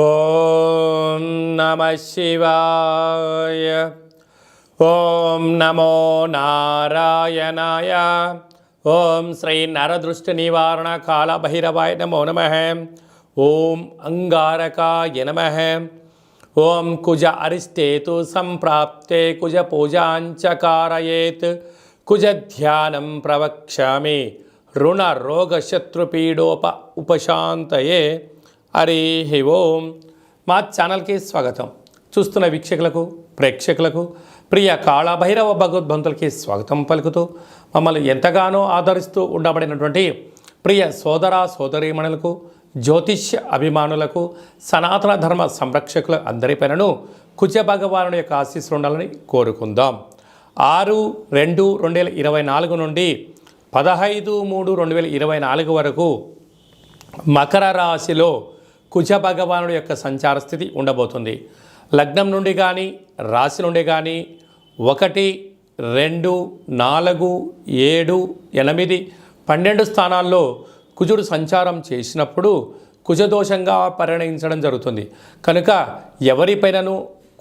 ఓం నమః శివాయ. ఓం నమో నారాయణాయ. ఓం శ్రీ నరదృష్టి నివారణ కాళభైరవాయ నమో నమః. ఓం అంగారకాయ నమః. ఓం కుజ అరిష్టేతు సంప్రాప్తే కుజ పూజాంచ కారయేత్ కుజ ధ్యానం ప్రవక్ష్యామి రుణ రోగ శత్రుపీడోప ఉపశాంతయే. హరి ఓం. మా ఛానల్కి స్వాగతం. చూస్తున్న వీక్షకులకు ప్రేక్షకులకు ప్రియ కాళభైరవ భగవద్బంతులకి స్వాగతం పలుకుతూ మమ్మల్ని ఎంతగానో ఆదరిస్తూ ఉండబడినటువంటి ప్రియ సోదర సోదరీమణులకు జ్యోతిష్య అభిమానులకు సనాతన ధర్మ సంరక్షకుల అందరిపైనను కుజ భగవానుడి యొక్క ఆశీస్సులు ఉండాలని కోరుకుందాం. 6/2/2024 నుండి 15/3/2024 వరకు మకర రాశిలో కుజ భగవానుడి యొక్క సంచార స్థితి ఉండబోతుంది. లగ్నం నుండి కానీ రాశి నుండి కానీ 1, 2, 4, 7, 8, 12 స్థానాల్లో కుజుడు సంచారం చేసినప్పుడు కుజదోషంగా పరిగణించడం జరుగుతుంది. కనుక ఎవరిపైనను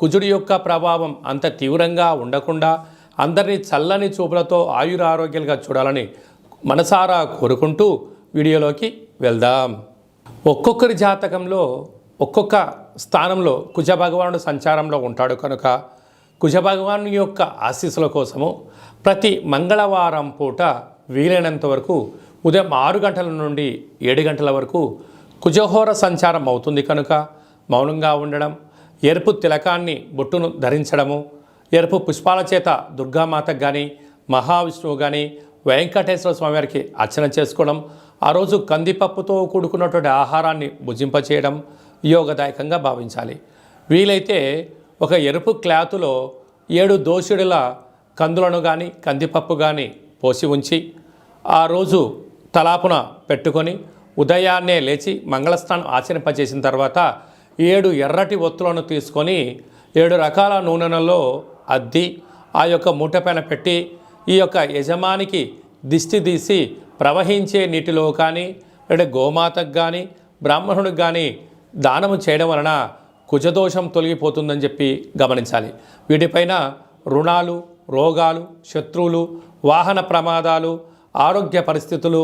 కుజుడి యొక్క ప్రభావం అంత తీవ్రంగా ఉండకుండా అందరినీ చల్లని చూపులతో ఆయురారోగ్యాలుగా చూడాలని మనసారా కోరుకుంటూ వీడియోలోకి వెళ్దాం. ఒక్కొక్కరి జాతకంలో ఒక్కొక్క స్థానంలో కుజ భగవానుడు సంచారంలో ఉంటాడు. కనుక కుజ భగవాను యొక్క ఆశీస్సుల కోసము ప్రతి మంగళవారం పూట వీలైనంత వరకు ఉదయం 6 గంటల నుండి 7 గంటల వరకు కుజహోర సంచారం అవుతుంది. కనుక మౌనంగా ఉండడం, ఎరుపు తిలకాన్ని బొట్టును ధరించడము, ఎరుపు పుష్పాల చేత దుర్గామాతకు కానీ మహావిష్ణువు కానీ వెంకటేశ్వర స్వామివారికి అర్చన చేసుకోవడం, ఆ రోజు కందిపప్పుతో కూడుకున్నటువంటి ఆహారాన్ని భుజింపచేయడం యోగదాయకంగా భావించాలి. వీలైతే ఒక ఎరుపు క్లాతులో 7 దోషుడుల కందులను కానీ కందిపప్పు కానీ పోసి ఉంచి ఆ రోజు తలాపున పెట్టుకొని ఉదయాన్నే లేచి మంగళస్నానం ఆచరింపచేసిన తర్వాత 7 ఎర్రటి ఒత్తులను తీసుకొని 7 రకాల నూనెలలో అద్ది ఆ యొక్క మూట పైన పెట్టి ఈ యొక్క యజమానికి దిష్టి తీసి ప్రవహించే నీటిలో కానీ లేదా గోమాతకు కానీ బ్రాహ్మణుడికి కానీ దానము చేయడం వలన కుజదోషం తొలగిపోతుందని చెప్పి గమనించాలి. వీటిపైన రుణాలు, రోగాలు, శత్రువులు, వాహన ప్రమాదాలు, ఆరోగ్య పరిస్థితులు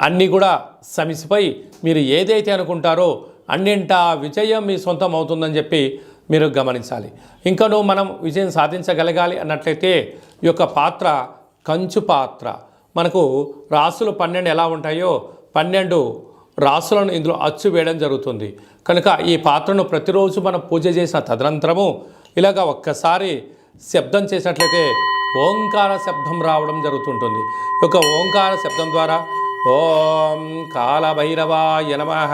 అన్నీ కూడా సమిసిపోయి మీరు ఏదైతే అనుకుంటారో అన్నింటా విజయం మీ సొంతం అవుతుందని చెప్పి మీరు గమనించాలి. ఇంకనూ మనం విజయం సాధించగలగాలి అన్నట్లయితే ఈ యొక్క పాత్ర కంచు పాత్ర. మనకు రాసులు 12 ఎలా ఉంటాయో 12 రాసులను ఇందులో అచ్చు వేయడం జరుగుతుంది. కనుక ఈ పాత్రను ప్రతిరోజు మనం పూజ చేసిన తదనంతరము ఇలాగ ఒక్కసారి శబ్దం చేసినట్లయితే ఓంకార శబ్దం రావడం జరుగుతుంటుంది. ఈ యొక్క ఓంకార శబ్దం ద్వారా ఓం కాళభైరవాయ నమః,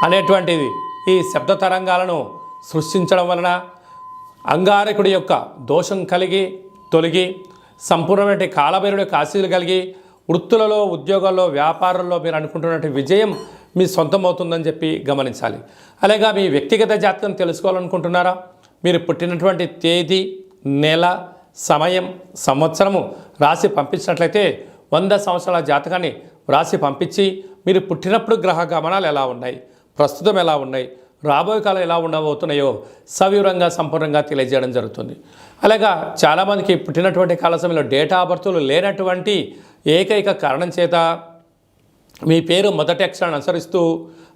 అనేటువంటిది ఈ శబ్ద తరంగాలను సృష్టించడం వలన అంగారకుడి యొక్క దోషం కలిగి తొలగి సంపూర్ణమైన కాళభైరుడి యొక్క ఆశీస్సులు కలిగి వృత్తులలో, ఉద్యోగాల్లో, వ్యాపారంలో మీరు అనుకుంటున్నటువంటి విజయం మీ సొంతం అవుతుందని చెప్పి గమనించాలి. అలాగే మీ వ్యక్తిగత జాతకం తెలుసుకోవాలనుకుంటున్నారా? మీరు పుట్టినటువంటి తేదీ, నెల, సమయం, సంవత్సరము రాసి పంపించినట్లయితే 100 సంవత్సరాల జాతకాన్ని రాసి పంపించి మీరు పుట్టినప్పుడు గ్రహ గమనాలు ఎలా ఉన్నాయి, ప్రస్తుతం ఎలా ఉన్నాయి, రాబోయే కాలం ఎలా ఉండబోతున్నాయో సవివరంగా సంపూర్ణంగా తెలియజేయడం జరుగుతుంది. అలాగా చాలామందికి పుట్టినటువంటి కాల సమయంలో డేటా ఆఫ్ బర్త్లు లేనటువంటి ఏకైక కారణం చేత మీ పేరు మొదటి అక్షరాన్ని అనుసరిస్తూ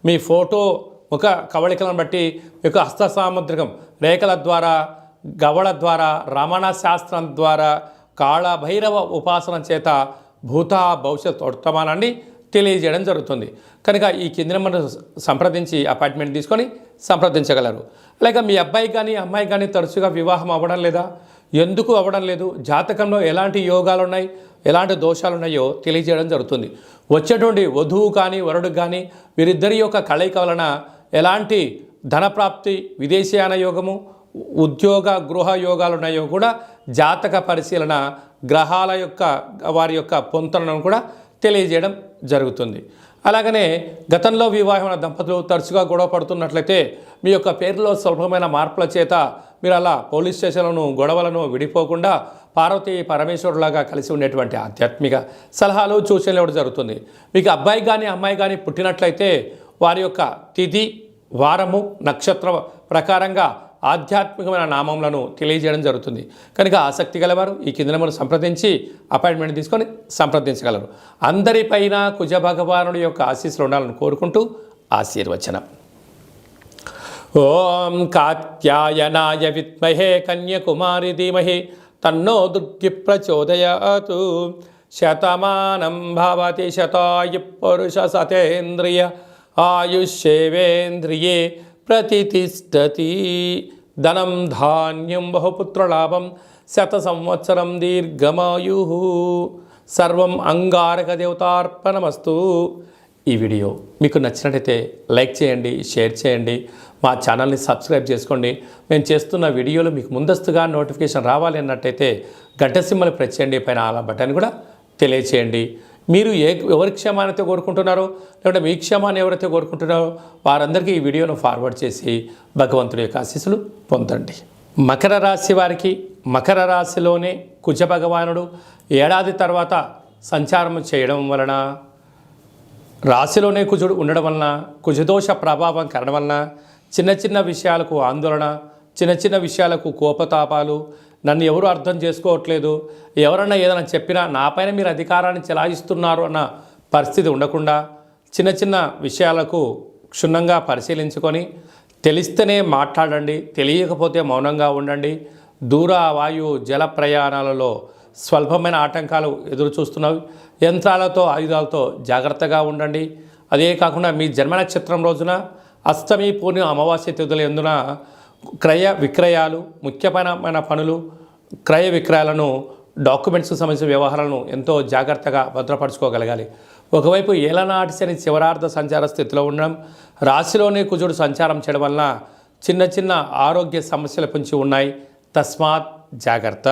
మీ ఫోటో ముఖ కవళికలను బట్టి మీకు హస్త సాముద్రికం రేఖల ద్వారా, గవళ ద్వారా, రమణ శాస్త్రం ద్వారా, కాళభైరవ ఉపాసన చేత భూత భవిష్యత్ వర్తమానాన్ని తెలియజేయడం జరుగుతుంది. కనుక ఈ కింద నెంబర్ సంప్రదించి అపాయింట్మెంట్ తీసుకొని సంప్రదించగలరు. అలాగే మీ అబ్బాయి కానీ అమ్మాయి కానీ తరచుగా వివాహం అవ్వడం లేదా, ఎందుకు అవ్వడం లేదు, జాతకంలో ఎలాంటి యోగాలు ఉన్నాయి, ఎలాంటి దోషాలు ఉన్నాయో తెలియజేయడం జరుగుతుంది. వచ్చేటువంటి వధువు కానీ వరుడికి కానీ వీరిద్దరి యొక్క కలయిక వలన ఎలాంటి ధనప్రాప్తి, విదేశీయాన యోగము, ఉద్యోగ గృహ యోగాలు ఉన్నాయో కూడా జాతక పరిశీలన గ్రహాల యొక్క వారి యొక్క పొంతనను కూడా తెలియజేయడం జరుగుతుంది. అలాగనే గతంలో వివాహమైన దంపతులు తరచుగా గొడవ పడుతున్నట్లయితే మీ యొక్క పేరులో స్వల్పమైన మార్పుల చేత మీరు అలా పోలీస్ స్టేషన్లను గొడవలను విడిపోకుండా పార్వతీ పరమేశ్వరులాగా కలిసి ఉండేటువంటి ఆధ్యాత్మిక సలహాలు సూచనలు ఇవ్వడం జరుగుతుంది. మీకు అబ్బాయి కానీ అమ్మాయి కానీ పుట్టినట్లయితే వారి యొక్క తిథి వారము నక్షత్ర ప్రకారంగా ఆధ్యాత్మికమైన నామములను తెలియజేయడం జరుగుతుంది. కనుక ఆసక్తి గలవారు ఈ కింద నెంబర్ను సంప్రదించి అపాయింట్మెంట్ తీసుకొని సంప్రదించగలరు. అందరిపైన కుజ భగవానుడి యొక్క ఆశీస్సులు ఉండాలని కోరుకుంటూ ఆశీర్వచనం. ఓం కాత్యాయనాయ విద్మహే కన్యకుమారి ధీమహి తన్నో దుర్గి ప్రచోదయాతు. శతమానం భవతి శతాయు పురుష సతేంద్రియ ఆయుష్యేవేంద్రియే ప్రతిష్టతి. ధనం ధాన్యం బహుపుత్రలాభం శత సంవత్సరం దీర్ఘమాయు. సర్వం అంగారక దేవతార్పణమస్తు. ఈ వీడియో మీకు నచ్చినట్టయితే లైక్ చేయండి, షేర్ చేయండి, మా ఛానల్ని సబ్స్క్రైబ్ చేసుకోండి. మేము చేస్తున్న వీడియోలు మీకు ముందస్తుగా నోటిఫికేషన్ రావాలి అన్నట్టయితే గంట సింబల్ ప్రెస్ చేయండి, పైన ఆల్ బటన్ కూడా తెలియచేయండి. మీరు ఎవరి క్షేమాన్ని కోరుకుంటున్నారో లేకుంటే మీ క్షేమాన్ని ఎవరైతే కోరుకుంటున్నారో వారందరికీ ఈ వీడియోను ఫార్వర్డ్ చేసి భగవంతుడి యొక్క ఆశీస్సులు పొందండి. మకర రాశి వారికి మకర రాశిలోనే కుజ భగవానుడు ఏడాది తర్వాత సంచారం చేయడం వలన, రాశిలోనే కుజుడు ఉండడం వలన, కుజదోష ప్రభావం కలగడం వలన చిన్న చిన్న విషయాలకు ఆందోళన, చిన్న చిన్న విషయాలకు కోపతాపాలు, నన్ను ఎవరు అర్థం చేసుకోవట్లేదు, ఎవరన్నా ఏదైనా చెప్పినా నాపైన మీరు అధికారాన్ని చెలాయిస్తున్నారు అన్న పరిస్థితి ఉండకుండా చిన్న చిన్న విషయాలకు క్షుణ్ణంగా పరిశీలించుకొని తెలిస్తేనే మాట్లాడండి, తెలియకపోతే మౌనంగా ఉండండి. దూర వాయు జల ప్రయాణాలలో స్వల్పమైన ఆటంకాలు ఎదురు చూస్తున్నవి. యంత్రాలతో ఆయుధాలతో జాగ్రత్తగా ఉండండి. అదే కాకుండా మీ జన్మ నక్షత్రం రోజున అష్టమి పూర్ణిమ అమావాస్య తిథుల యందున క్రయ విక్రయాలు, ముఖ్యమైన పనులు, క్రయ విక్రయాలను, డాక్యుమెంట్స్కి సంబంధించిన వ్యవహారాలను ఎంతో జాగ్రత్తగా భద్రపరచుకోగలగాలి. ఒకవైపు ఏలనాటి శని చివరార్ధ సంచార స్థితిలో ఉండడం, రాశిలోనే కుజుడు సంచారం చేయడం వలన చిన్న చిన్న ఆరోగ్య సమస్యల పొంచి ఉన్నాయి. తస్మాత్ జాగ్రత్త.